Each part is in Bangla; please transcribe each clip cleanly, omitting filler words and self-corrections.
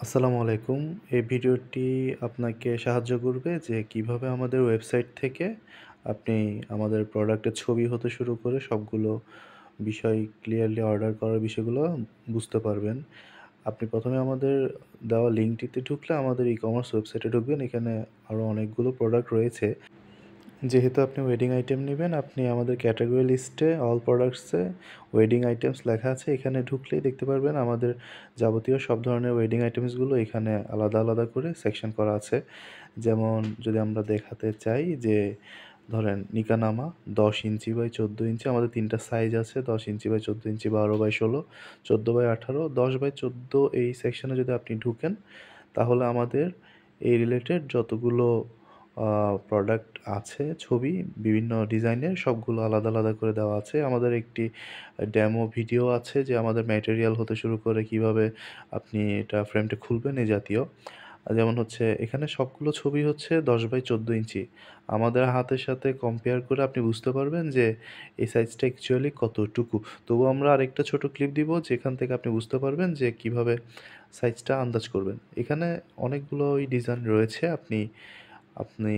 আসসালামু আলাইকুম। এই ভিডিওটি আপনাকে সাহায্য করবে যে কিভাবে আমাদের ওয়েবসাইট থেকে আপনি আমাদের প্রোডাক্টের ছবি হতে শুরু করে সবগুলো বিষয় ক্লিয়ারলি অর্ডার করার বিষয়গুলো বুঝতে পারবেন। আপনি ১ম এ আমাদের দেওয়া লিঙ্কটিতে ঢুকলে আমাদের ই-কমার্স ওয়েবসাইটে ঢুকবেন। এখানে আরও অনেকগুলো প্রোডাক্ট রয়েছে। যেহেতু আপনি ওয়েডিং আইটেম নিবেন, আপনি আমাদের ক্যাটেগরি লিস্টে অল প্রোডাক্টসে ওয়েডিং আইটেমস লেখা আছে। এখানে ঢুকলেই দেখতে পারবেন আমাদের যাবতীয় সব ধরনের ওয়েডিং আইটেমসগুলো এখানে আলাদা, আলাদা করে সেকশন করা আছে। যেমন যদি আমরা দেখাতে চাই যে ধরেন নিকানামা ১০ ইঞ্চি বাই ১৪ ইঞ্চি আমাদের ৩ টা সাইজ আছে। ১০ inch by ১৪ inch, ১২ by ১৬, ১৪ by ১৮, ১০ by ১৪ এই সেকশনে যদি আপনি ঢুকেন তাহলে আমাদের এই রিলেটেড যতগুলো প্রোডাক্ট আছে ছবি বিভিন্ন ডিজাইনের সবগুলো আলাদা, আলাদা করে দেওয়া আছে। আমাদের একটি ডেমো ভিডিও আছে যে আমাদের ম্যাটেরিয়াল হতে শুরু করে কিভাবে আপনি এটা ফ্রেমটা খুলবেন এই জাতীয়। যেমন হচ্ছে এখানে সবগুলো ছবি হচ্ছে ১০ বাই ১৪ ইঞ্চি। আমাদের হাতের সাথে কম্পেয়ার করে আপনি বুঝতে পারবেন যে এই সাইজটা অ্যাকচুয়ালি কতটুকু। তবুও আমরা আরেকটা ছোট ক্লিপ দিব যেখান থেকে আপনি বুঝতে পারবেন যে কিভাবে সাইজটা আন্দাজ করবেন। এখানে অনেকগুলোই ডিজাইন রয়েছে আপনি আপনি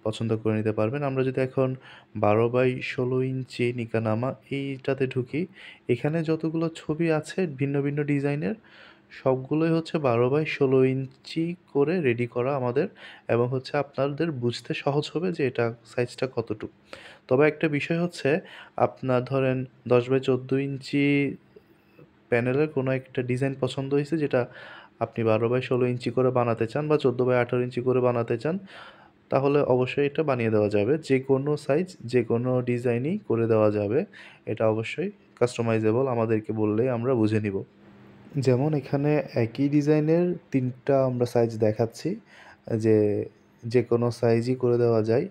পছন্দ করে নিতে পারবেন। আমরা যদি এখন ১২ বাই ১৬ ইঞ্চি নিকানামা এইটাতে ঢুকি, এখানে যতগুলো ছবি আছে ভিন্ন, ভিন্ন ডিজাইনের সবগুলোই হচ্ছে ১২ বাই ১৬ ইঞ্চি করে রেডি করা আমাদের এবং হচ্ছে আপনাদের বুঝতে সহজ হবে যে এটা সাইজটা কতটুক। তবে একটা বিষয় হচ্ছে আপনার ধরেন ১০ বাই ১৪ ইঞ্চি প্যানেলের কোনো একটা ডিজাইন পছন্দ হইছে যেটা আপনি ১২ বাই ১৬ ইঞ্চি করে বানাতে চান বা ১৪ বাই ১৮ ইঞ্চি করে বানাতে চান, তাহলে অবশ্যই এটা বানিয়ে দেওয়া যাবে। যেকোনো সাইজ, যেকোনো ডিজাইনই করে দেওয়া যাবে। এটা অবশ্যই কাস্টমাইজেবল আমাদেরকে বললেই আমরা বুঝে নিব। যেমন এখানে একই ডিজাইনের ৩ টা আমরা সাইজ দেখাচ্ছি। যে যেকোনো সাইজই করে দেওয়া যায়।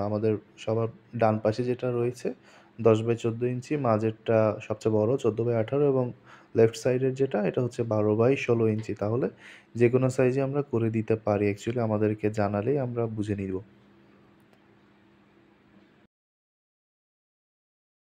আমাদের সবার ডান পাশে যেটা রয়েছে ১০ বাই ১৪ ইঞ্চি, মাঝেরটা সবচেয়ে বড় ১৪ বাই ১৮ এবং লেফট সাইডের যেটা এটা হচ্ছে ১২ বাই ১৬ ইঞ্চি। তাহলে যেকোনো সাইজই আমরা করে দিতে পারি। অ্যাকচুয়ালি আমাদেরকে জানালেই আমরা বুঝে নিব।